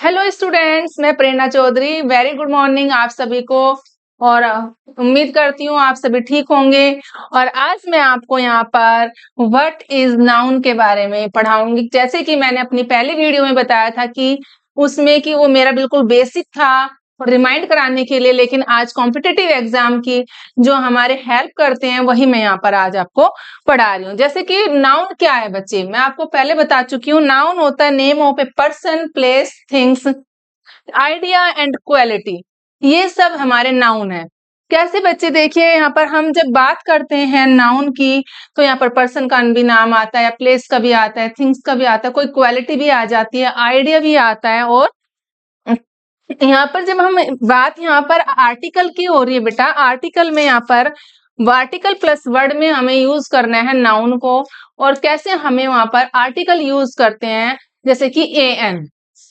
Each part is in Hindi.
हेलो स्टूडेंट्स, मैं प्रेरणा चौधरी। वेरी गुड मॉर्निंग आप सभी को। और उम्मीद करती हूँ आप सभी ठीक होंगे। और आज मैं आपको यहाँ पर व्हाट इज नाउन के बारे में पढ़ाऊंगी। जैसे कि मैंने अपनी पहली वीडियो में बताया था कि उसमें कि वो मेरा बिल्कुल बेसिक था और रिमाइंड कराने के लिए, लेकिन आज कॉम्पिटिटिव एग्जाम की जो हमारे हेल्प करते हैं वही मैं यहाँ पर आज आपको पढ़ा रही हूँ। जैसे कि नाउन क्या है बच्चे, मैं आपको पहले बता चुकी हूँ। नाउन होता है name of a person, place, things, idea and quality. ये सब हमारे नाउन है। कैसे बच्चे, देखिए यहाँ पर हम जब बात करते हैं नाउन की तो यहाँ पर पर्सन का भी नाम आता है, प्लेस का भी आता है, थिंग्स का भी आता है, कोई क्वालिटी भी आ जाती है, आइडिया भी आता है। और यहाँ पर जब हम बात यहाँ पर आर्टिकल की हो रही है बेटा, आर्टिकल में यहाँ पर आर्टिकल प्लस वर्ड में हमें यूज करना है नाउन को। और कैसे हमें वहां पर आर्टिकल यूज करते हैं, जैसे कि ए एन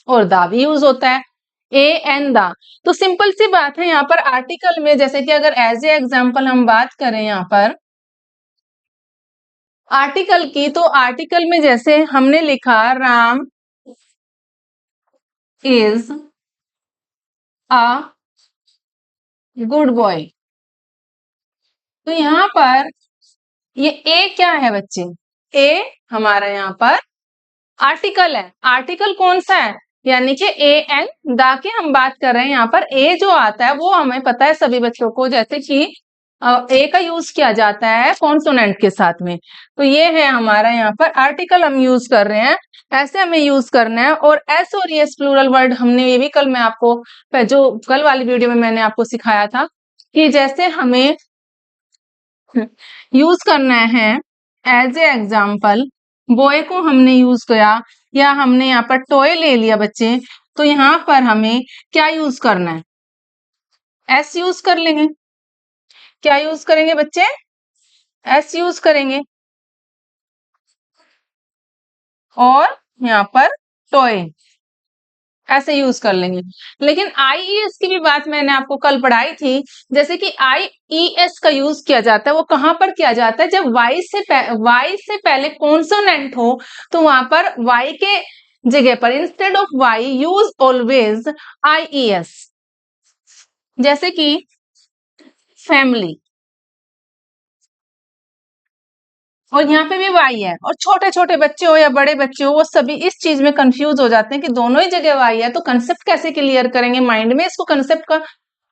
और दा भी यूज होता है, ए एन दा। तो सिंपल सी बात है यहाँ पर आर्टिकल में, जैसे कि अगर एज ए एग्जाम्पल हम बात करें यहाँ पर आर्टिकल की, तो आर्टिकल में जैसे हमने लिखा Ram is a good boy. तो यहाँ पर ये ए क्या है बच्चे, ए हमारा यहाँ पर आर्टिकल है। आर्टिकल कौन सा है, यानी कि ए एन दा की हम बात कर रहे हैं। यहाँ पर ए जो आता है वो हमें पता है सभी बच्चों को, जैसे कि ए का यूज किया जाता है कॉन्सोनेंट के साथ में। तो ये है हमारा यहाँ पर आर्टिकल हम यूज कर रहे हैं, ऐसे हमें यूज करना है। और एस और एस प्लूरल वर्ड हमने ये भी कल मैं आपको, जो कल वाली वीडियो में मैंने आपको सिखाया था कि जैसे हमें यूज करना है। एज ए एग्जाम्पल बॉय को हमने यूज किया, या हमने यहाँ पर टॉय ले लिया बच्चे, तो यहाँ पर हमें क्या यूज करना है, एस यूज कर लेंगे। क्या यूज करेंगे बच्चे, एस यूज करेंगे। और यहाँ पर टॉय ऐसे यूज कर लेंगे। लेकिन आई ई एस की भी बात मैंने आपको कल पढ़ाई थी। जैसे कि आई ई एस का यूज किया जाता है, वो कहां पर किया जाता है, जब वाई से पहले कॉन्सोनेंट हो, तो वहां पर वाई के जगह पर instead of Y use always I E S. जैसे कि फैमिली, और यहाँ पे भी वाई है। और छोटे छोटे बच्चे हो या बड़े बच्चे हो, वो सभी इस चीज में कंफ्यूज हो जाते हैं कि दोनों ही जगह वाई है, तो कंसेप्ट कैसे क्लियर करेंगे माइंड में, इसको कंसेप्ट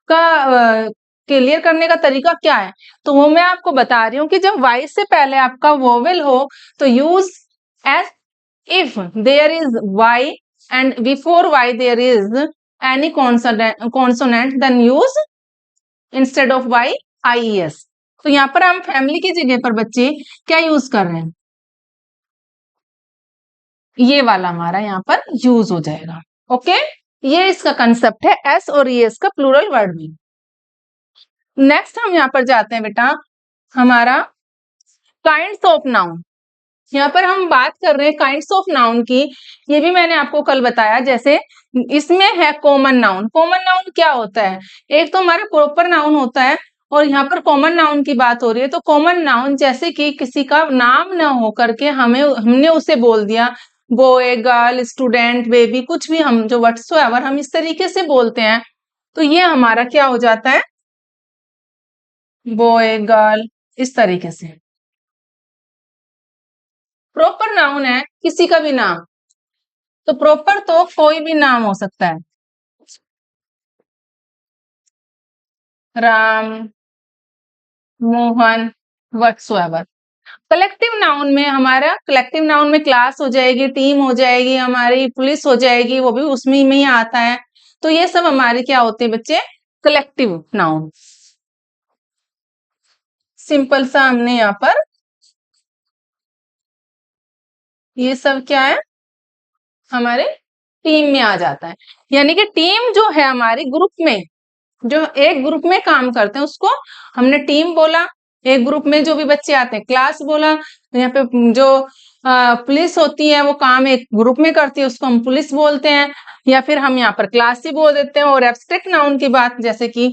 का क्लियर करने का तरीका क्या है। तो वो मैं आपको बता रही हूँ कि जब वाई से पहले आपका वोवेल हो तो use S, if there is Y and before Y there is any consonant, then use instead of Y I E S. तो यहाँ पर हम फैमिली की जगह पर बच्चे क्या यूज कर रहे हैं, ये वाला हमारा यहाँ पर यूज हो जाएगा। ओके, ये इसका कंसेप्ट है एस और एस का प्लूरल वर्ड में। नेक्स्ट हम यहाँ पर जाते हैं बेटा, हमारा काइंड्स ऑफ नाउन। यहाँ पर हम बात कर रहे हैं काइंड्स ऑफ नाउन की। ये भी मैंने आपको कल बताया। जैसे इसमें है कॉमन नाउन। कॉमन नाउन क्या होता है, एक तो हमारा प्रॉपर नाउन होता है, और यहाँ पर कॉमन नाउन की बात हो रही है। तो कॉमन नाउन जैसे कि किसी का नाम ना हो करके हमने उसे बोल दिया, बॉय, गर्ल, स्टूडेंट, बेबी, कुछ भी हम जो व्हाटसोएवर हम इस तरीके से बोलते हैं, तो ये हमारा क्या हो जाता है, बॉय, गर्ल, इस तरीके से। प्रॉपर नाउन है किसी का भी नाम, तो प्रॉपर तो कोई भी नाम हो सकता है, Ram, Mohan, whatsoever. Collective noun में हमारा, कलेक्टिव नाउन में क्लास हो जाएगी, टीम हो जाएगी, हमारी पुलिस हो जाएगी, वो भी उसमें में ही आता है। तो ये सब हमारे क्या होते हैं बच्चे, कलेक्टिव नाउन। सिंपल सा हमने यहाँ पर ये सब क्या है, हमारे टीम में आ जाता है। यानी कि टीम जो है हमारी ग्रुप में, जो एक ग्रुप में काम करते हैं उसको हमने टीम बोला। एक ग्रुप में जो भी बच्चे आते हैं क्लास बोला। तो यहाँ पे जो पुलिस होती है वो काम एक ग्रुप में करती है, उसको हम पुलिस बोलते हैं, या फिर हम यहाँ पर क्लास ही बोल देते हैं। और एब्स्ट्रैक्ट नाउन की बात, जैसे कि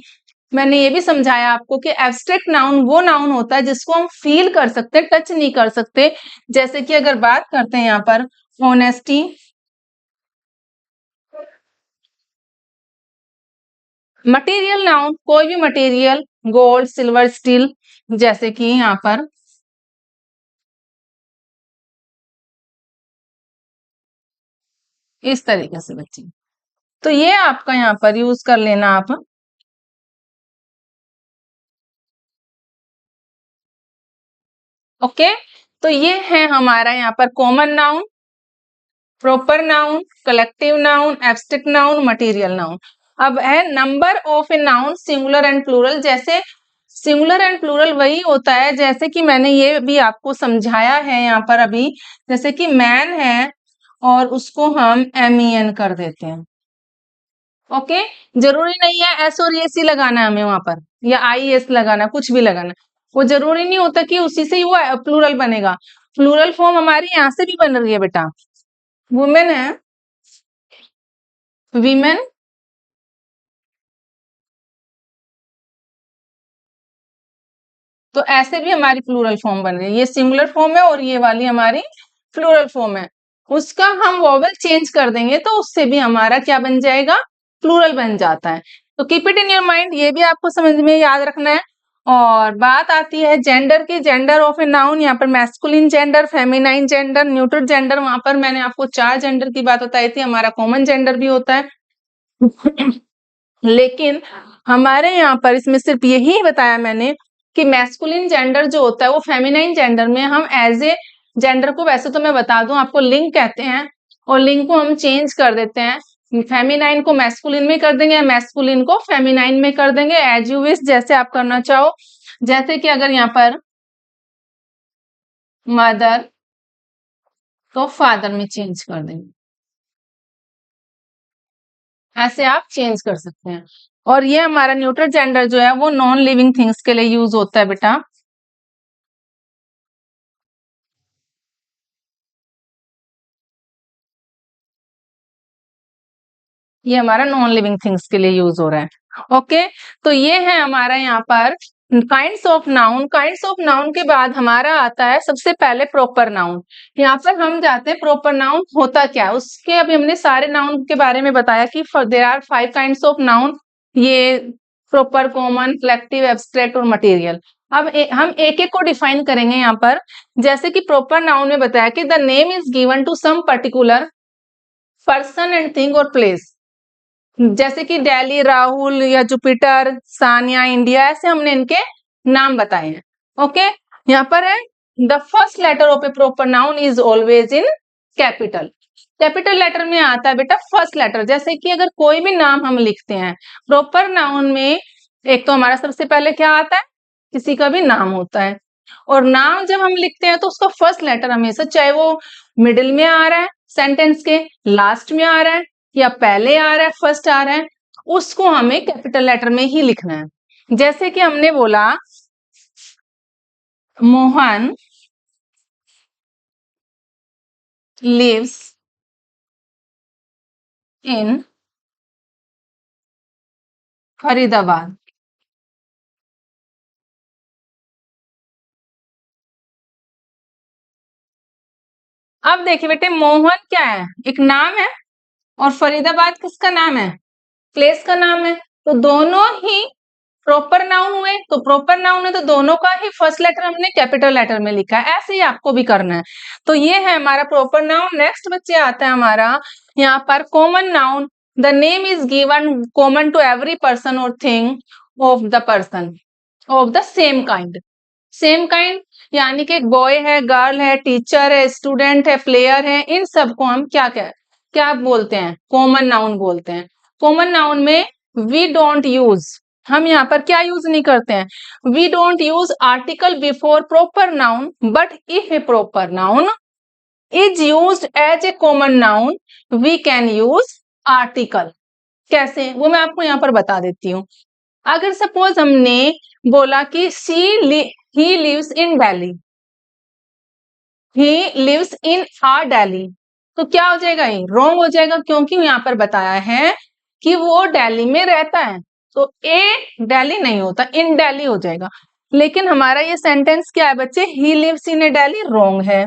मैंने ये भी समझाया आपको कि एब्स्ट्रैक्ट नाउन वो नाउन होता है जिसको हम फील कर सकते हैं, टच नहीं कर सकते। जैसे कि अगर बात करते हैं यहाँ पर ऑनेस्टी, मटेरियल नाउन, कोई भी मटेरियल, गोल्ड, सिल्वर, स्टील, जैसे कि यहाँ पर इस तरीके से बच्चे। तो ये आपका यहाँ पर यूज कर लेना आप। ओके, तो ये है हमारा यहाँ पर common noun, proper noun, collective noun, abstract noun, material noun. अब है number of a noun, singular and plural. जैसे सिंगुलर एंड प्लूरल वही होता है जैसे कि मैंने ये भी आपको समझाया है यहाँ पर अभी, जैसे कि मैन है और उसको हम MEN कर देते हैं। ओके, जरूरी नहीं है एस और एस ही लगाना है हमें वहां पर, या IES लगाना, कुछ भी लगाना, वो जरूरी नहीं होता कि उसी से ही वो प्लूरल बनेगा। प्लूरल फॉर्म हमारी यहाँ से भी बन रही है बेटा। वुमेन है, वीमेन, तो ऐसे भी हमारी प्लूरल फॉर्म बन रही है। ये सिंगुलर फॉर्म है और ये वाली हमारी प्लूरल फॉर्म है। उसका हम वोवेल चेंज कर देंगे तो उससे भी हमारा क्या बन जाएगा, प्लूरल बन जाता है। तो keep it in your mind, ये भी आपको समझ में याद रखना है। और बात आती है जेंडर की, जेंडर ऑफ ए नाउन, यहाँ पर masculine gender, feminine gender, neutral gender. वहां पर मैंने आपको 4 जेंडर की बात बताई थी, हमारा कॉमन जेंडर भी होता है लेकिन हमारे यहाँ पर इसमें सिर्फ यही बताया मैंने कि मैस्कुलिन जेंडर जो होता है वो फेमिनाइन जेंडर में हम एज ए जेंडर को, वैसे तो मैं बता दूं आपको लिंग कहते हैं, और लिंग को हम चेंज कर देते हैं, फेमिनाइन को मैस्कुलिन में कर देंगे, मैस्कुलिन को फेमिनाइन में कर देंगे, एज यू विश, जैसे आप करना चाहो। जैसे कि अगर यहाँ पर मदर तो फादर में चेंज कर देंगे, ऐसे आप चेंज कर सकते हैं। और ये हमारा न्यूट्रल जेंडर जो है वो नॉन लिविंग थिंग्स के लिए यूज होता है बेटा। ये हमारा नॉन लिविंग थिंग्स के लिए यूज हो रहा है। ओके, तो ये है हमारा यहाँ पर kinds of noun. Kinds of noun के बाद हमारा आता है सबसे पहले प्रॉपर नाउन। यहाँ पर हम जाते हैं प्रॉपर नाउन होता क्या है उसके। अभी हमने सारे नाउन के बारे में बताया कि there are 5 kinds of noun, ये प्रॉपर, कॉमन, कलेक्टिव, एब्स्ट्रैक्ट और मटेरियल। अब हम एक एक को डिफाइन करेंगे यहाँ पर। जैसे कि प्रॉपर नाउन में बताया कि the name is given to some particular person and thing और प्लेस। जैसे कि दिल्ली, राहुल या जुपिटर, सानिया, इंडिया, ऐसे हमने इनके नाम बताए हैं। ओके, यहाँ पर है the first letter of a proper noun is always in capital. Capital letter में आता है बेटा फर्स्ट लेटर। जैसे कि अगर कोई भी नाम हम लिखते हैं प्रॉपर नाउन में, एक तो हमारा सबसे पहले क्या आता है, किसी का भी नाम होता है, और नाम जब हम लिखते हैं तो उसका फर्स्ट लेटर हमेशा, चाहे वो मिडिल में आ रहा है, सेंटेंस के लास्ट में आ रहा है, या पहले आ रहा है, फर्स्ट आ रहा है, उसको हमें कैपिटल लेटर में ही लिखना है। जैसे कि हमने बोला मोहन लिव्स इन फरीदाबाद। अब देखिए बेटे, मोहन क्या है, एक नाम है, और फरीदाबाद किसका नाम है, प्लेस का नाम है। तो दोनों ही प्रॉपर नाउन हुए, तो प्रॉपर नाउन है तो दोनों का ही फर्स्ट लेटर हमने कैपिटल लेटर में लिखा है। ऐसे ही आपको भी करना है। तो ये है हमारा प्रॉपर नाउन। नेक्स्ट बच्चे आता है हमारा यहाँ पर common noun. The name is given common to every person or thing of the person of the same kind. Same kind यानी कि एक बॉय है, गर्ल है, टीचर है, स्टूडेंट है, प्लेयर है, इन सबको हम क्या क्या क्या बोलते हैं, कॉमन नाउन बोलते हैं। कॉमन नाउन में वी डोंट यूज, हम यहाँ पर क्या यूज नहीं करते हैं, we don't use article before proper noun, but if a proper noun is used as a common noun we can use article. कैसे, वो मैं आपको यहाँ पर बता देती हूँ। अगर सपोज हमने बोला कि he lives in Delhi, he lives in a Delhi, तो क्या हो जाएगा, ये रॉन्ग हो जाएगा, क्योंकि यहाँ पर बताया है कि वो दिल्ली में रहता है, तो ए दिल्ली नहीं होता, इन दिल्ली हो जाएगा। लेकिन हमारा ये सेंटेंस क्या है बच्चे, he lives in a Delhi wrong है,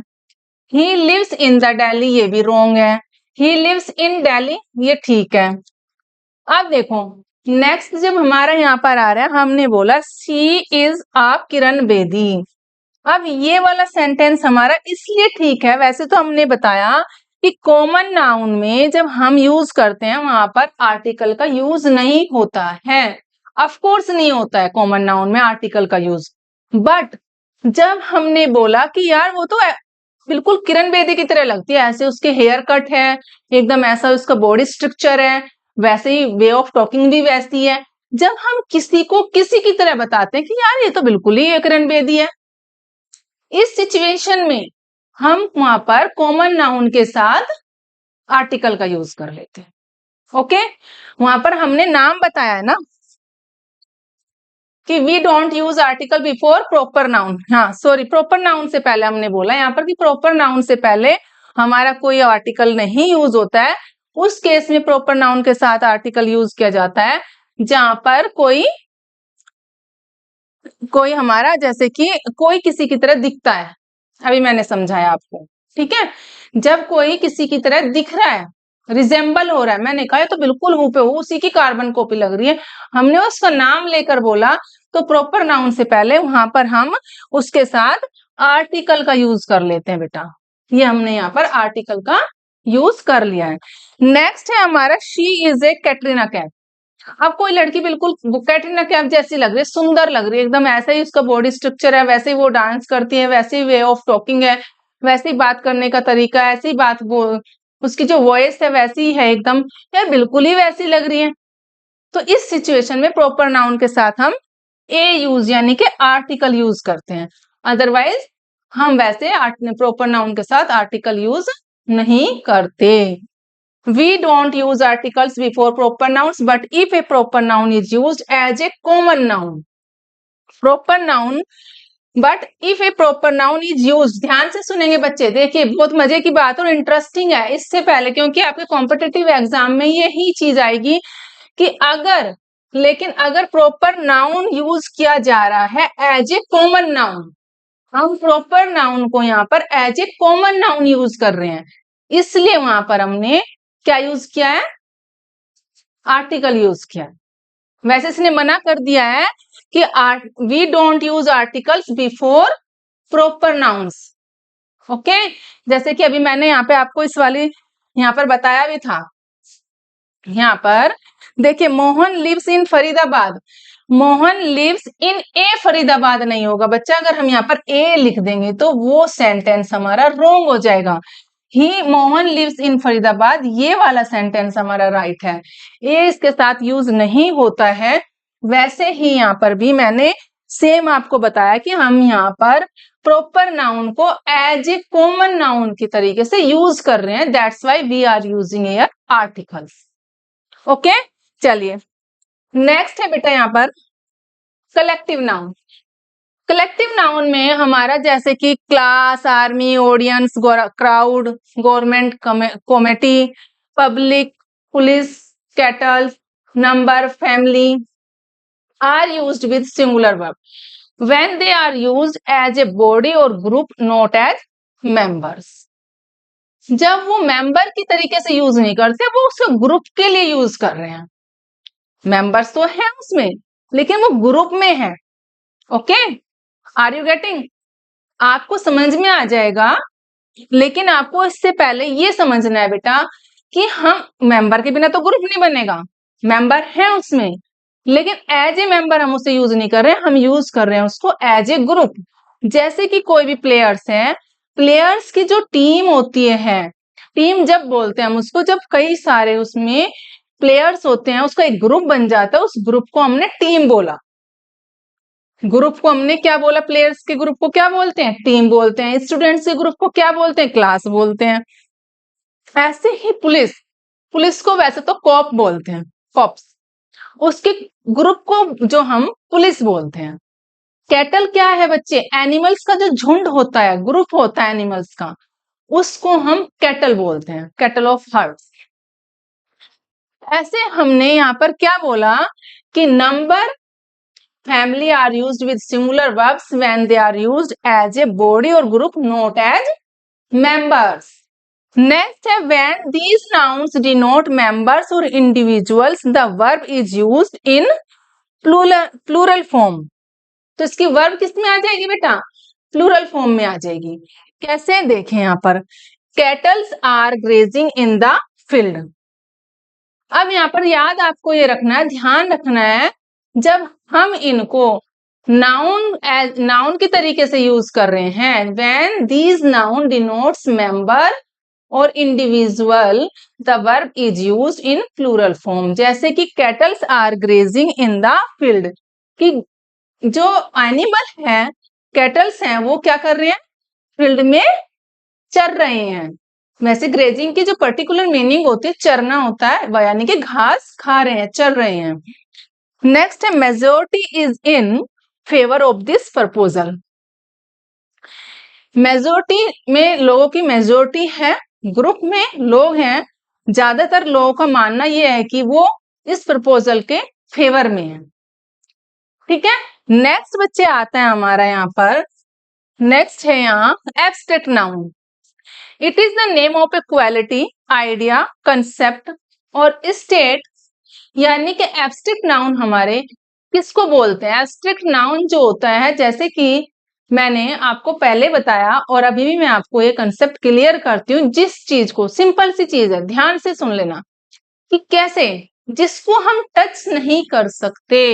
he lives in the Delhi ये भी रॉन्ग है, he lives in Delhi ये ठीक है। अब देखो नेक्स्ट जब हमारा यहाँ पर आ रहा है, हमने बोला she is a Kiran Bedi. अब ये वाला सेंटेंस हमारा इसलिए ठीक है, वैसे तो हमने बताया कि कॉमन नाउन में जब हम यूज करते हैं वहां पर आर्टिकल का यूज नहीं होता है, ऑफ कोर्स नहीं होता है कॉमन नाउन में आर्टिकल का यूज। बट जब हमने बोला कि यार वो तो बिल्कुल किरण बेदी की तरह लगती है, ऐसे उसके हेयर कट है, एकदम ऐसा उसका बॉडी स्ट्रक्चर है, वैसे ही वे ऑफ टॉकिंग भी वैसी है। जब हम किसी को किसी की तरह बताते हैं कि यार ये तो बिल्कुल ही किरण बेदी है, इस सिचुएशन में हम वहां पर कॉमन नाउन के साथ आर्टिकल का यूज कर लेते हैं। ओके, वहां पर हमने नाम बताया है ना कि we don't use article before proper noun. हाँ सॉरी, प्रॉपर नाउन से पहले हमने बोला यहाँ पर कि प्रॉपर नाउन से पहले हमारा कोई आर्टिकल नहीं यूज होता है। उस केस में प्रॉपर नाउन के साथ आर्टिकल यूज किया जाता है जहां पर कोई हमारा, जैसे कि कोई किसी की तरह दिखता है, अभी मैंने समझाया आपको, ठीक है। जब कोई किसी की तरह दिख रहा है, रिजेंबल हो रहा है, मैंने कहा तो बिल्कुल हूबहू उसी की कार्बन कॉपी लग रही है, हमने उसका नाम लेकर बोला, तो प्रॉपर नाउन से पहले वहां पर हम उसके साथ आर्टिकल का यूज कर लेते हैं बेटा। ये हमने यहाँ पर आर्टिकल का यूज कर लिया है। नेक्स्ट है हमारा she is a Katrina Kaif. अब कोई लड़की बिल्कुल कैटरीना कैफ जैसी लग रही है, सुंदर लग रही है, एकदम ऐसा ही उसका बॉडी स्ट्रक्चर है, वैसे ही वो डांस करती है, वैसे ही वे ऑफ टॉकिंग है, वैसे ही बात करने का तरीका है, ऐसी ही बात वो उसकी जो वॉइस है वैसी ही है एकदम, यार बिल्कुल ही वैसी लग रही है। तो इस सिचुएशन में प्रॉपर नाउन के साथ हम ए यूज यानी कि आर्टिकल यूज करते हैं, अदरवाइज हम वैसे प्रॉपर नाउन के साथ आर्टिकल यूज नहीं करते। We don't use articles before proper nouns, but if a proper noun is used as a common noun, proper noun, but if a proper noun is used, ध्यान से सुनेंगे बच्चे, देखिए बहुत मजे की बात और इंटरेस्टिंग है। इससे पहले क्योंकि आपके कॉम्पिटिटिव एग्जाम में यही चीज आएगी कि अगर प्रॉपर नाउन यूज किया जा रहा है एज ए कॉमन नाउन, हम प्रॉपर नाउन को यहाँ पर as a common noun use कर रहे हैं, इसलिए वहां पर हमने क्या यूज किया है, आर्टिकल यूज किया है। वैसे इसने मना कर दिया है कि we don't use articles before proper nouns. Okay, जैसे कि अभी मैंने यहाँ पे आपको इस वाली यहाँ पर बताया भी था, यहाँ पर देखिए Mohan lives in Faridabad, Mohan lives in a Faridabad नहीं होगा बच्चा, अगर हम यहाँ पर ए लिख देंगे तो वो सेंटेंस हमारा रॉन्ग हो जाएगा। ही मोहन लिव्स इन फरीदाबाद, ये वाला सेंटेंस हमारा राइट है, ये इसके साथ यूज नहीं होता है। वैसे ही यहाँ पर भी मैंने सेम आपको बताया कि हम यहाँ पर प्रॉपर नाउन को एज ए कॉमन नाउन की तरीके से यूज कर रहे हैं, that's why we are using here articles. Okay, चलिए नेक्स्ट है बेटा यहाँ पर कलेक्टिव नाउन। कलेक्टिव नाउन में हमारा जैसे कि class, army, audience, crowd, government, committee, public, police, cattle, number, family are used with singular verb when they are used as a body और ग्रुप, नॉट एज मेंबर्स। जब वो मेंबर की तरीके से यूज नहीं करते, वो उसको ग्रुप के लिए यूज कर रहे हैं। मेंबर्स तो है उसमें लेकिन वो ग्रुप में है। Okay, are you getting? आपको समझ में आ जाएगा, लेकिन आपको इससे पहले ये समझना है बेटा कि हम मेंबर के बिना तो ग्रुप नहीं बनेगा, मेंबर है उसमें, लेकिन एज ए मेंबर हम उसे यूज नहीं कर रहे हैं, हम यूज कर रहे हैं उसको एज ए ग्रुप। जैसे कि कोई भी प्लेयर्स हैं, प्लेयर्स की जो टीम होती है, टीम जब बोलते हैं हम उसको, जब कई सारे उसमें प्लेयर्स होते हैं, उसका एक ग्रुप बन जाता है, उस ग्रुप को हमने टीम बोला। ग्रुप को हमने क्या बोला, प्लेयर्स के ग्रुप को क्या बोलते हैं, टीम बोलते हैं। स्टूडेंट्स के ग्रुप को क्या बोलते हैं, क्लास बोलते हैं। ऐसे ही पुलिस, पुलिस को वैसे तो कॉप बोलते हैं, कॉप्स, उसके ग्रुप को जो हम पुलिस बोलते हैं। कैटल क्या है बच्चे, एनिमल्स का जो झुंड होता है, ग्रुप होता है एनिमल्स का, उसको हम कैटल बोलते हैं, कैटल ऑफ हर्ड्स। ऐसे हमने यहाँ पर क्या बोला कि number, family are used with singular verbs when they are used as a body और group, not as members. Next है when these nouns denote members or individuals the verb is used in plural form. तो इसकी वर्ब किस में आ जाएगी बेटा? प्लूरल फॉर्म में आ जाएगी। कैसे? देखें यहाँ पर, cattles are grazing in the field. अब यहाँ पर याद आपको ये रखना है, ध्यान रखना है, जब हम इनको नाउन के तरीके से यूज कर रहे हैं, when these noun denotes member or individual the verb is used in plural form. जैसे कि cattles are grazing in the field, कि जो एनिमल है, कैटल्स हैं, वो क्या कर रहे हैं? फील्ड में चर रहे हैं। वैसे ग्रेजिंग की जो पर्टिकुलर मीनिंग होती है, चरना होता है, यानी कि घास खा रहे हैं, चर रहे हैं। नेक्स्ट है majority is in favour of this proposal. Majority में लोगों की मेजोरिटी है, ग्रुप में लोग हैं, ज्यादातर लोगों का मानना यह है कि वो इस प्रपोजल के फेवर में है। ठीक है, नेक्स्ट बच्चे आता है हमारा यहाँ पर, नेक्स्ट है यहाँ abstract noun. It is the name of A quality, idea, concept और स्टेट। यानी कि एब्स्ट्रैक्ट नाउन हमारे किसको बोलते हैं? एब्स्ट्रैक्ट नाउन जो होता है, जैसे कि मैंने आपको पहले बताया और अभी भी मैं आपको ये कंसेप्ट क्लियर करती हूँ, जिस चीज को, सिंपल सी चीज है, ध्यान से सुन लेना, कि कैसे, जिसको हम टच नहीं कर सकते।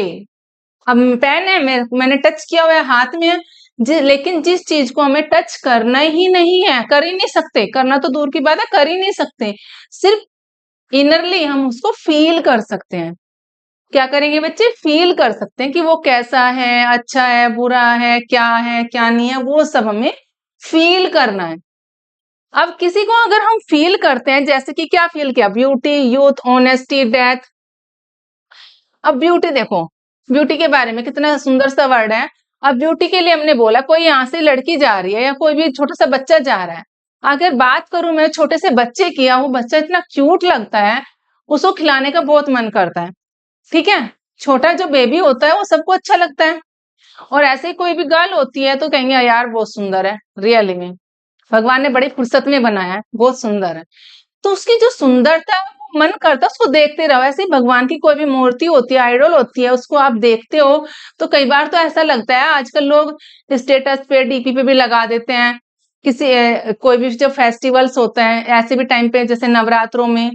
अब पेन है, मैंने टच किया हुआ है, हाथ में है, लेकिन जिस चीज को हमें टच करना ही नहीं है, कर ही नहीं सकते, करना तो दूर की बात है, कर ही नहीं सकते, सिर्फ इनरली हम उसको फील कर सकते हैं। क्या करेंगे बच्चे? फील कर सकते हैं कि वो कैसा है, अच्छा है, बुरा है, क्या नहीं है, वो सब हमें फील करना है। अब किसी को अगर हम फील करते हैं, जैसे कि क्या फील किया? Beauty, youth, honesty, death. अब ब्यूटी देखो, ब्यूटी के बारे में कितना सुंदर सा वर्ड है। अब ब्यूटी के लिए हमने बोला, कोई यहाँ से लड़की जा रही है या कोई भी छोटा सा बच्चा जा रहा है, अगर बात करूं मैं छोटे से बच्चे की, वो बच्चा इतना क्यूट लगता है, उसको खिलाने का बहुत मन करता है। ठीक है, छोटा जो बेबी होता है वो सबको अच्छा लगता है। और ऐसे ही कोई भी गर्ल होती है तो कहेंगे यार बहुत सुंदर है, रियली में भगवान ने बड़ी फुर्सत में बनाया है, बहुत सुंदर है। तो उसकी जो सुंदरता है, वो मन करता है उसको देखते रहो। ऐसे ही भगवान की कोई भी मूर्ति होती है, आइडल होती है, उसको आप देखते हो तो कई बार तो ऐसा लगता है, आजकल लोग स्टेटस पे, डीपी पे भी लगा देते हैं, किसी कोई भी जो फेस्टिवल्स होते हैं ऐसे भी टाइम पे, जैसे नवरात्रों में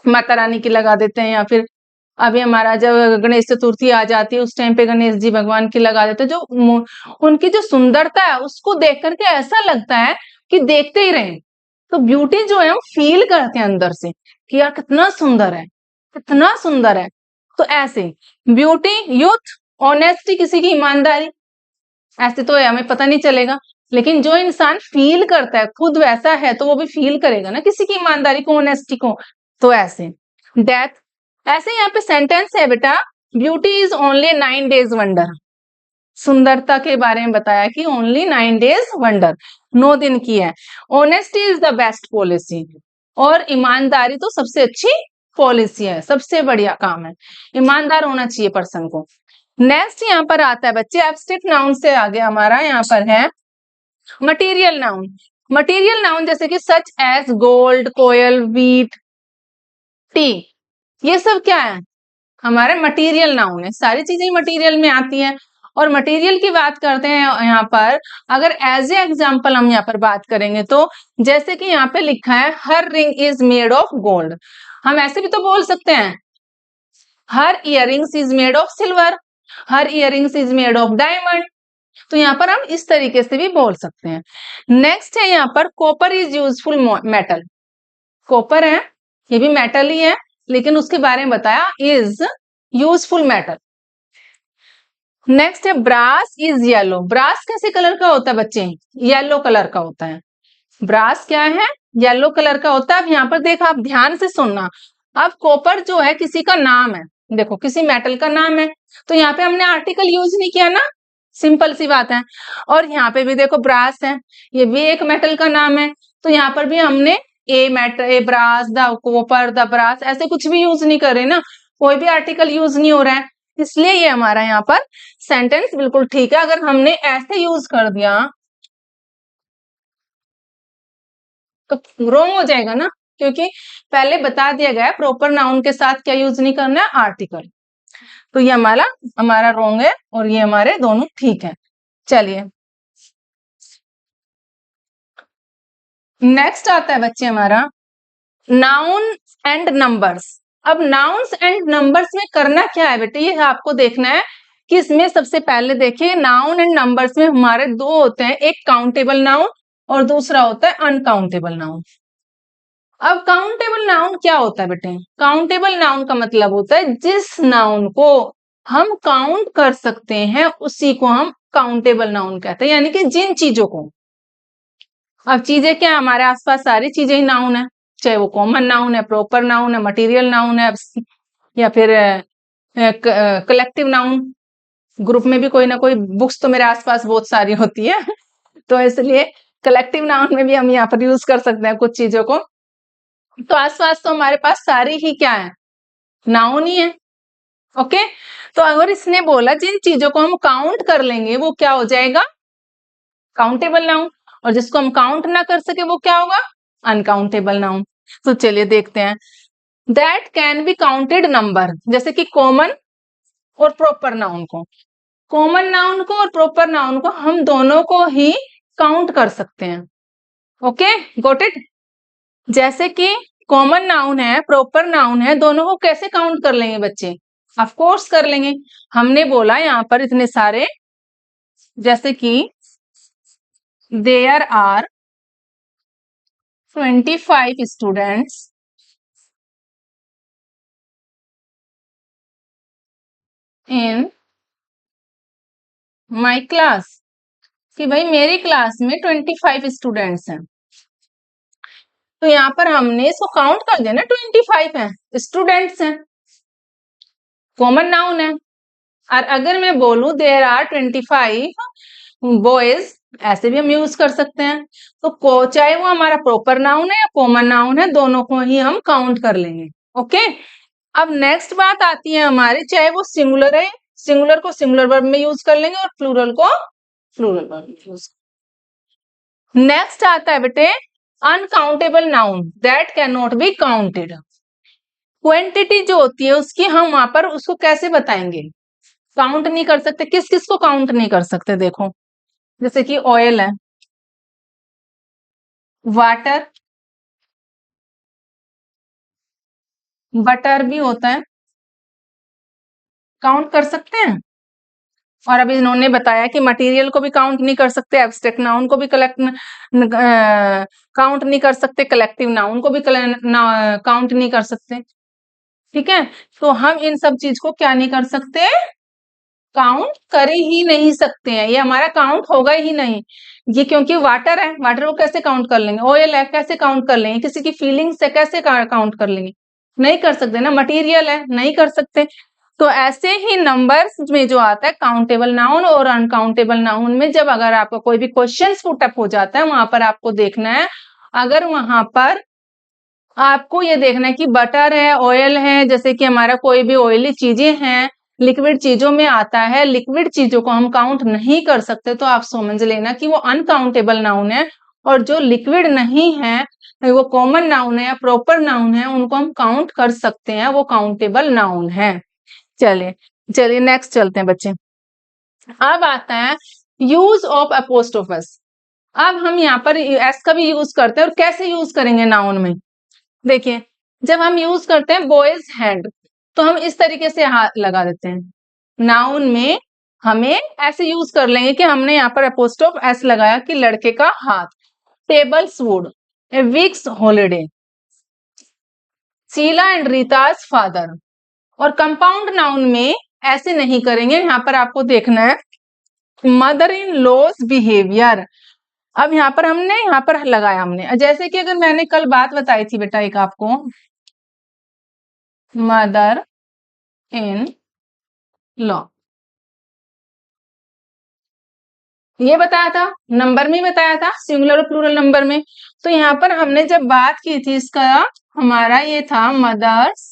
माता रानी की लगा देते हैं, या फिर अभी हमारा जब गणेश चतुर्थी आ जाती है उस टाइम पे गणेश जी भगवान की लगा देते हैं। जो उनकी जो सुंदरता है उसको देख करके ऐसा लगता है कि देखते ही रहें। तो ब्यूटी जो है हम फील करते हैं अंदर से कि यार कितना सुंदर है, कितना सुंदर है। तो ऐसे ब्यूटी, यूथ, ऑनेस्टी, किसी की ईमानदारी, ऐसे तो है हमें पता नहीं चलेगा, लेकिन जो इंसान फील करता है खुद वैसा है तो वो भी फील करेगा ना किसी की ईमानदारी को, ऑनेस्टी को। तो ऐसे डेथ, ऐसे यहाँ पे सेंटेंस है बेटा, beauty is only 9 days wonder. सुंदरता के बारे में बताया कि ओनली 9 डेज वंडर, 9 दिन की है। Honesty is the best policy, और ईमानदारी तो सबसे अच्छी पॉलिसी है, सबसे बढ़िया काम है, ईमानदार होना चाहिए पर्सन को। नेक्स्ट यहाँ पर आता है बच्चे, एब्स्ट्रैक्ट नाउन से आगे हमारा यहाँ पर है मटेरियल नाउन। मटेरियल नाउन जैसे कि सच एज गोल्ड, कोयल, व्हीट, टी, ये सब क्या है? हमारे मटेरियल नाउन है, सारी चीजें मटेरियल में आती हैं। और मटेरियल की बात करते हैं यहाँ पर, अगर एज ए एग्जाम्पल हम यहाँ पर बात करेंगे तो जैसे कि यहाँ पे लिखा है her ring is made of gold, हम ऐसे भी तो बोल सकते हैं her earrings is made of silver, her earrings is made of diamond. तो यहाँ पर हम इस तरीके से भी बोल सकते हैं। नेक्स्ट है यहाँ पर copper is useful metal. Copper है, ये भी मेटल ही है, लेकिन उसके बारे में बताया इज यूजफुल मेटल। नेक्स्ट है ब्रास इज येलो। ब्रास कैसे कलर का होता है बच्चे? येलो कलर का होता है। ब्रास क्या है? येलो कलर का होता है। अब यहाँ पर देखो, आप ध्यान से सुनना, अब कॉपर जो है किसी का नाम है, देखो किसी मेटल का नाम है, तो यहाँ पे हमने आर्टिकल यूज नहीं किया ना, सिंपल सी बात है। और यहाँ पे भी देखो ब्रास है, ये भी एक मेटल का नाम है, तो यहाँ पर भी हमने a metal, a brass, the copper, the brass, ऐसे कुछ भी यूज नहीं कर रहे ना, कोई भी आर्टिकल यूज नहीं हो रहा है, इसलिए ये हमारा यहाँ पर सेंटेंस बिल्कुल ठीक है। अगर हमने ऐसे यूज कर दिया तो रॉन्ग हो जाएगा ना, क्योंकि पहले बता दिया गया है प्रॉपर नाउन के साथ क्या यूज नहीं करना है, आर्टिकल। तो ये हमारा हमारा रॉन्ग है और ये हमारे दोनों ठीक है। चलिए नेक्स्ट आता है बच्चे हमारा नाउन एंड नंबर्स। अब नाउन्स एंड नंबर्स में करना क्या है बेटे, ये आपको देखना है कि इसमें सबसे पहले देखिए नाउन एंड नंबर्स में हमारे दो होते हैं, एक काउंटेबल नाउन और दूसरा होता है अनकाउंटेबल नाउन। अब काउंटेबल नाउन क्या होता है बेटे, काउंटेबल नाउन का मतलब होता है जिस नाउन को हम काउंट कर सकते हैं उसी को हम काउंटेबल नाउन कहते हैं, यानी कि जिन चीजों को, अब चीजें क्या, हमारे आसपास सारी चीजें ही नाउन है, चाहे वो कॉमन नाउन है, प्रॉपर नाउन है, मटेरियल नाउन है, या फिर कलेक्टिव नाउन। ग्रुप में भी कोई ना कोई बुक्स तो मेरे आसपास बहुत सारी होती है तो इसलिए कलेक्टिव नाउन में भी हम यहाँ पर यूज कर सकते हैं कुछ चीजों को। तो आसपास तो हमारे पास सारी ही क्या है, नाउन ही है। ओके, तो अगर इसने बोला जिन चीजों को हम काउंट कर लेंगे वो क्या हो जाएगा, काउंटेबल नाउन, और जिसको हम काउंट ना कर सके वो क्या होगा, अनकाउंटेबल नाउन। तो चलिए देखते हैं, that can be counted number, जैसे कि कॉमन और प्रॉपर नाउन को, कॉमन नाउन को और प्रॉपर नाउन को हम दोनों को ही काउंट कर सकते हैं। Okay, got it. जैसे कि कॉमन नाउन है, प्रॉपर नाउन है, दोनों को कैसे काउंट कर लेंगे बच्चे, ऑफ कोर्स कर लेंगे। हमने बोला यहाँ पर इतने सारे, जैसे कि there are 25 students in my class, कि भाई मेरी क्लास में 25 स्टूडेंट्स हैं। तो यहाँ पर हमने इसको काउंट कर दिया ना, 25 है, स्टूडेंट्स हैं, कॉमन नाउन है। और अगर मैं बोलूं देयर आर 25 बॉयज, ऐसे भी हम यूज कर सकते हैं। तो चाहे वो हमारा प्रॉपर नाउन है या कॉमन नाउन है, दोनों को ही हम काउंट कर लेंगे। ओके, अब नेक्स्ट बात आती है हमारी, चाहे वो सिंगुलर है, सिंगुलर को सिंगुलर वर्ब में यूज कर लेंगे और प्लूरल को प्लूरल वर्ब में यूज। नेक्स्ट आता है बेटे uncountable noun that can not be counted. Quantity जो होती है उसकी हम वहां पर उसको कैसे बताएंगे, काउंट नहीं कर सकते, किस किस को काउंट नहीं कर सकते, देखो जैसे कि ऑयल है, वाटर, बटर भी होता है, काउंट कर सकते हैं। और अभी इन्होंने बताया कि मटेरियल को भी काउंट नहीं कर सकते, एब्स्ट्रैक्ट नाउन को भी काउंट नहीं कर सकते, कलेक्टिव नाउन को भी काउंट नहीं कर सकते। ठीक है, तो हम इन सब चीज को क्या नहीं कर सकते, काउंट कर ही नहीं सकते हैं, ये हमारा काउंट होगा ही नहीं। ये क्योंकि वाटर है, वाटर को कैसे काउंट कर लेंगे, ऑयल है कैसे काउंट कर लेंगे, किसी की फीलिंग्स है कैसे काउंट कर लेंगे, नहीं कर सकते ना, मटेरियल है नहीं कर सकते। तो ऐसे ही नंबर्स में जो आता है काउंटेबल नाउन और अनकाउंटेबल नाउन में, जब अगर आपका कोई भी क्वेश्चन पुट अप हो जाता है, वहां पर आपको देखना है, अगर वहां पर आपको ये देखना है कि बटर है, ऑयल है, जैसे कि हमारा कोई भी ऑयली चीजें हैं, लिक्विड चीजों में आता है, लिक्विड चीजों को हम काउंट नहीं कर सकते, तो आप समझ लेना कि वो अनकाउंटेबल नाउन है। और जो लिक्विड नहीं है, वो कॉमन नाउन है या प्रॉपर नाउन है, उनको हम काउंट कर सकते हैं, वो काउंटेबल नाउन है। चलिए चलिए नेक्स्ट चलते हैं बच्चे। अब आता है यूज ऑफ अपोस्ट्रोफस। अब हम यहाँ पर एस का भी यूज करते हैं, और कैसे यूज करेंगे नाउन में, देखिए जब हम यूज करते हैं बॉयज हैंड, तो हम इस तरीके से हाथ लगा देते हैं, नाउन में हमें ऐसे यूज कर लेंगे कि हमने यहाँ पर अपोस्ट्रोफ एस लगाया कि लड़के का हाथ, table's wood, a week's holiday, Sheela and Rita's father. और कंपाउंड नाउन में ऐसे नहीं करेंगे, यहाँ पर आपको देखना है मदर इन लॉज बिहेवियर। अब यहाँ पर हमने यहाँ पर लगाया हमने, जैसे कि अगर मैंने कल बात बताई थी बेटा एक आपको, मदर इन लॉ, ये बताया था, नंबर में बताया था, सिंगुलर और प्लूरल नंबर में। तो यहाँ पर हमने जब बात की थी इसका, हमारा ये था मदर्स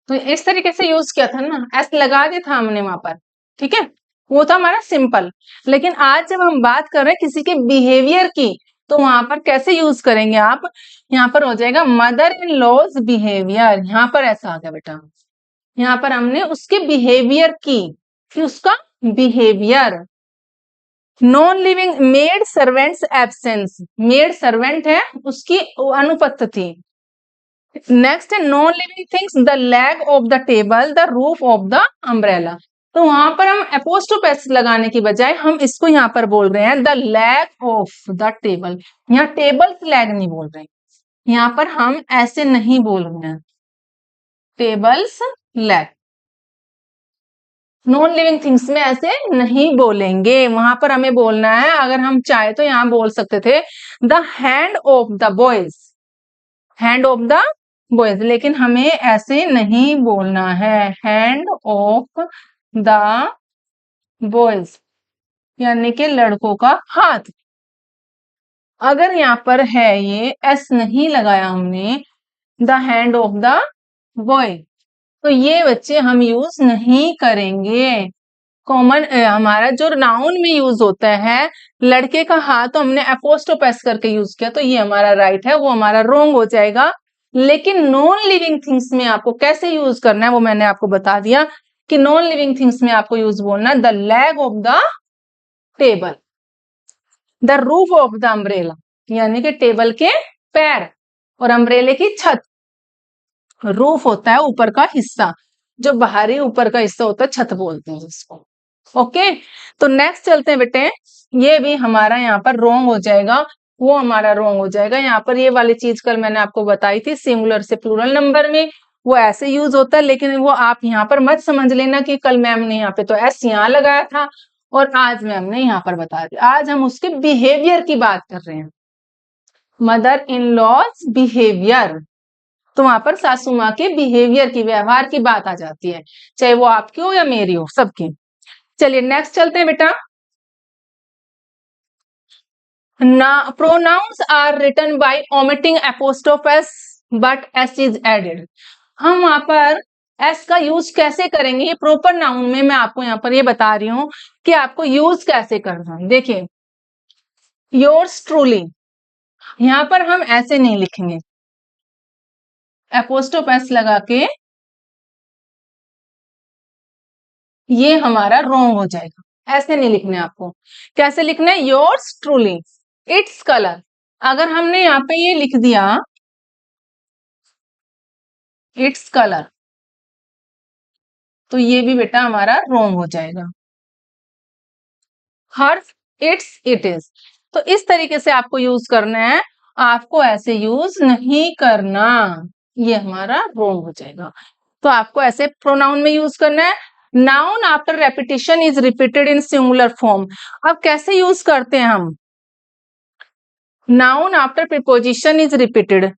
तो इस तरीके से यूज किया था ना, एस लगा दिया था हमने वहां पर, ठीक है, वो था हमारा सिंपल। लेकिन आज जब हम बात कर रहे हैं किसी के बिहेवियर की, तो वहां पर कैसे यूज करेंगे आप, यहाँ पर हो जाएगा मदर इन लॉज बिहेवियर। यहाँ पर ऐसा आ गया बेटा, यहाँ पर हमने उसके बिहेवियर की, कि उसका behaviour. Non living made servants absence, maid servant है उसकी अनुपस्थिति। नेक्स्ट है non living things, the leg of the table, the roof of the umbrella. तो वहां पर हम एपोस्ट्रोफ लगाने की बजाय हम इसको यहाँ पर बोल रहे हैं the leg of the table. यहाँ टेबल्स लेग नहीं बोल रहे, यहाँ पर हम ऐसे नहीं बोल रहे हैं, tables leg. Non living things में ऐसे नहीं बोलेंगे, वहां पर हमें बोलना है, अगर हम चाहे तो यहाँ बोल सकते थे the hand of the boys, hand of the boys, लेकिन हमें ऐसे नहीं बोलना है, हैंड ऑफ द बॉयज यानी कि लड़कों का हाथ। अगर यहाँ पर है ये एस नहीं लगाया हमने, the hand of the boy, तो ये बच्चे हम यूज नहीं करेंगे। कॉमन हमारा जो नाउन में यूज होता है लड़के का हाथ, तो हमने एपोस्ट्रोफ एस करके यूज किया, तो ये हमारा राइट है, वो हमारा रोंग हो जाएगा। लेकिन नॉन लिविंग थिंग्स में आपको कैसे यूज करना है वो मैंने आपको बता दिया, कि नॉन लिविंग थिंग्स में आपको यूज बोलना the leg of the table, the roof of the umbrella, यानी कि टेबल के पैर और अम्ब्रेले की छत। रूफ होता है ऊपर का हिस्सा, जो बाहरी ऊपर का हिस्सा होता है छत बोलते हैं जिसको। ओके, तो नेक्स्ट चलते हैं बेटे, ये भी हमारा यहाँ पर रोंग हो जाएगा, वो हमारा रोंग हो जाएगा। यहाँ पर ये वाली चीज कल मैंने आपको बताई थी, सिंगुलर से प्लूरल नंबर में वो ऐसे यूज होता है, लेकिन वो आप यहाँ पर मत समझ लेना कि कल मैम ने यहाँ पे तो एस यहाँ लगाया था और आज मैम ने यहाँ पर बता दिया। आज हम उसके बिहेवियर की बात कर रहे हैं, मदर इन लॉज बिहेवियर। तो वहां पर सासू माँ के बिहेवियर की, व्यवहार की बात आ जाती है, चाहे वो आपकी हो या मेरी हो, सबकी। चलिए नेक्स्ट चलते हैं बेटा। Pronouns are written by omitting apostrophe S but S is added. हम वहां पर एस का यूज कैसे करेंगे, ये प्रॉपर नाउन में मैं आपको यहाँ पर ये बता रही हूँ कि आपको यूज कैसे करना है। देखिए योर्स ट्रूली, यहाँ पर हम ऐसे नहीं लिखेंगे, एपोस्ट्रोफ एस लगा के, ये हमारा रॉन्ग हो जाएगा, ऐसे नहीं लिखना है आपको। कैसे लिखना है, योर्स ट्रूली इट्स कलर। अगर हमने यहाँ पे ये लिख दिया इट्स कलर, तो ये भी बेटा हमारा रॉन्ग हो जाएगा। हर्स इट्स इट इज, तो इस तरीके से आपको यूज करना है, आपको ऐसे यूज नहीं करना, ये हमारा रॉन्ग हो जाएगा। तो आपको ऐसे प्रोनाउन में यूज करना है। Noun after repetition is repeated in singular form. अब कैसे यूज करते हैं हम, noun after preposition is repeated,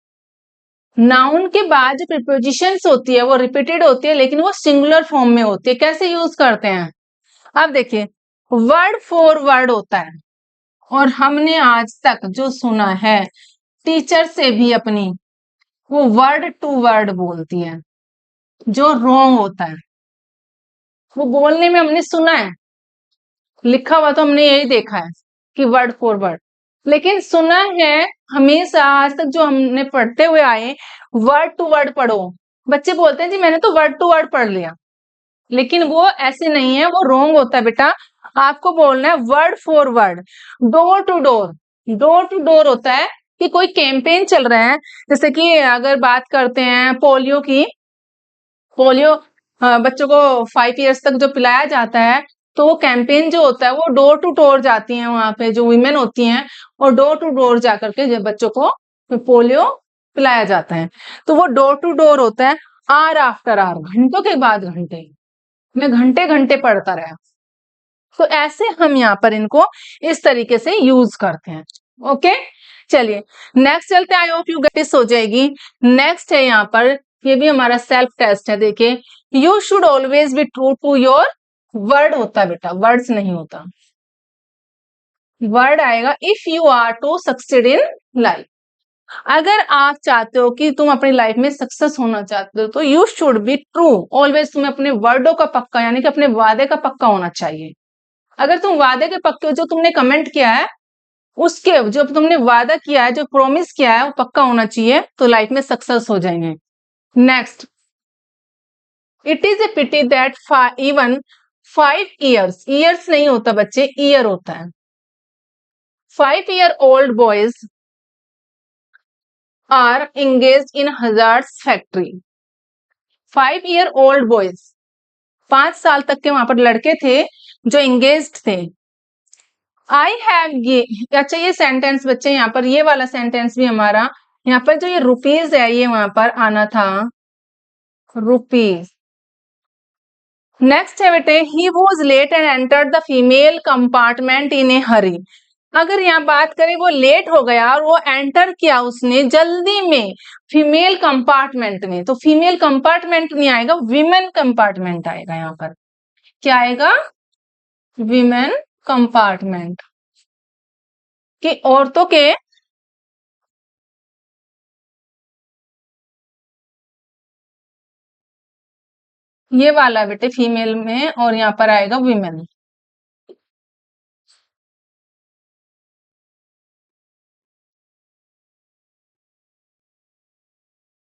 noun के बाद जो प्रीपोजिशंस होती है वो रिपीटेड होती है, लेकिन वो सिंगुलर फॉर्म में होती है। कैसे यूज करते हैं, अब देखिए वर्ड फॉर वर्ड होता है, और हमने आज तक जो सुना है टीचर से भी अपनी, वो वर्ड टू वर्ड बोलती है, जो रॉन्ग होता है वो बोलने में हमने सुना है, लिखा हुआ तो हमने यही देखा है कि वर्ड फॉर वर्ड, लेकिन सुना है हमेशा आज तक जो हमने पढ़ते हुए आए वर्ड टू वर्ड पढ़ो। बच्चे बोलते हैं जी मैंने तो वर्ड टू वर्ड पढ़ लिया, लेकिन वो ऐसे नहीं है, वो रॉन्ग होता है बेटा। आपको बोलना है word for word, door to door. Door to door होता है कि कोई कैंपेन चल रहा है, जैसे कि अगर बात करते हैं पोलियो की, पोलियो बच्चों को 5 इयर्स तक जो पिलाया जाता है, तो वो कैंपेन जो होता है वो डोर टू डोर जाती हैं, वहां पे जो वीमेन होती हैं और डोर टू डोर जाकर के बच्चों को पोलियो पिलाया जाता है। तो वो डोर टू डोर होता है, आर आफ्टर आर, घंटों के बाद घंटे, मैं घंटे घंटे पढ़ता रहा। तो ऐसे हम यहाँ पर इनको इस तरीके से यूज करते हैं। ओके, चलिए नेक्स्ट चलते हैं, आई होप यू गेट हो जाएगी। नेक्स्ट है यहाँ पर, ये भी हमारा सेल्फ टेस्ट है। देखिए you should always be true to your word होता है बेटा, वर्ड्स नहीं होता, वर्ड आएगा if you are to succeed in life. अगर आप चाहते हो कि तुम अपनी लाइफ में सक्सेस होना चाहते हो तो you should be true always. तुम्हें अपने वर्डों का पक्का यानी कि अपने वादे का पक्का होना चाहिए। अगर तुम वादे के पक्के हो, जो तुमने कमेंट किया है उसके, जो तुमने वादा किया है, जो प्रॉमिस किया है वो पक्का होना चाहिए, तो लाइफ में सक्सेस हो जाएंगे। Next, it is a pity that even 5 years, years नहीं होता बच्चे, ईयर होता है। 5-year-old boys are engaged in hazards factory। 5-year-old boys, 5 साल तक के वहां पर लड़के थे जो एंगेज्ड थे। आई हैव ये, अच्छा ये सेंटेंस बच्चे, यहाँ पर ये वाला सेंटेंस भी हमारा, यहाँ पर जो ये रुपीज है ये वहां पर आना था, रुपीज। नेक्स्ट है बेटे, he was late and entered the female compartment in a hurry. अगर यहाँ बात करें वो लेट हो गया और वो एंटर किया उसने जल्दी में फीमेल कंपार्टमेंट में, तो फीमेल कंपार्टमेंट नहीं आएगा, विमेन कंपार्टमेंट आएगा। यहाँ पर क्या आएगा? विमेन कंपार्टमेंट, कि औरतों के, ये वाला बेटे फीमेल में, और यहाँ पर आएगा विमेन।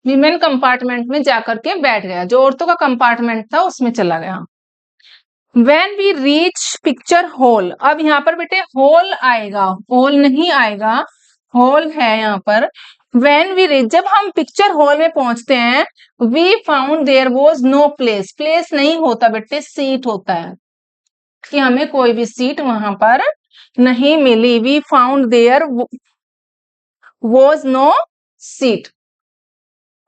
विमेन कंपार्टमेंट में जाकर के बैठ गया, जो औरतों का कंपार्टमेंट था उसमें चला गया। When we reach picture hall, अब यहाँ पर बेटे हॉल आएगा, हॉल नहीं आएगा, हॉल है यहाँ पर। When we reach, जब हम पिक्चर हॉल में पहुंचते हैं, we found there was no place, place नहीं होता बेटे, सीट होता है, कि हमें कोई भी सीट वहां पर नहीं मिली। We found there was no seat।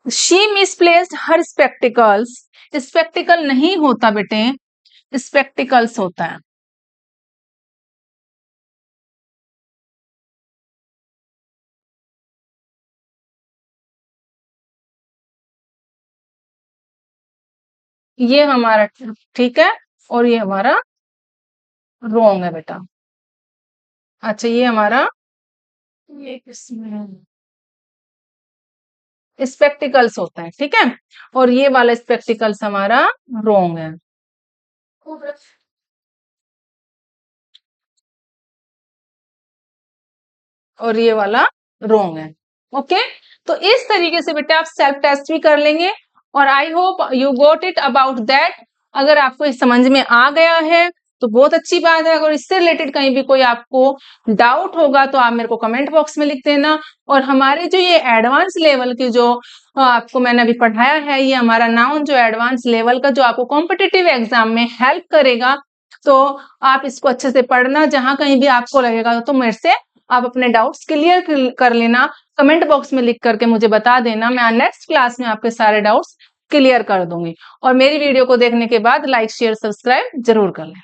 She misplaced her spectacles, spectacled नहीं होता बेटे, स्पेक्टिकल्स होता है। ये हमारा ठीक है, और ये हमारा रॉन्ग है बेटा। अच्छा ये हमारा, ये किसमें स्पेक्टिकल्स होता है, ठीक है, और ये वाला स्पेक्टिकल्स हमारा रॉन्ग है। और ये वाला रॉन्ग है। ओके, तो इस तरीके से बेटा आप सेल्फ टेस्ट भी कर लेंगे, और I hope you got it about that. अगर आपको इस समझ में आ गया है तो बहुत अच्छी बात है। अगर इससे रिलेटेड कहीं भी कोई आपको डाउट होगा तो आप मेरे को कमेंट बॉक्स में लिख देना। और हमारे जो ये एडवांस लेवल की जो आपको मैंने अभी पढ़ाया है, ये हमारा नाउन जो एडवांस लेवल का, जो आपको कॉम्पिटिटिव एग्जाम में हेल्प करेगा, तो आप इसको अच्छे से पढ़ना। जहां कहीं भी आपको लगेगा तो मेरे से आप अपने डाउट्स क्लियर कर लेना, कमेंट बॉक्स में लिख करके मुझे बता देना। मैं नेक्स्ट क्लास में आपके सारे डाउट्स क्लियर कर दूंगी। और मेरी वीडियो को देखने के बाद लाइक शेयर सब्सक्राइब जरूर कर लें।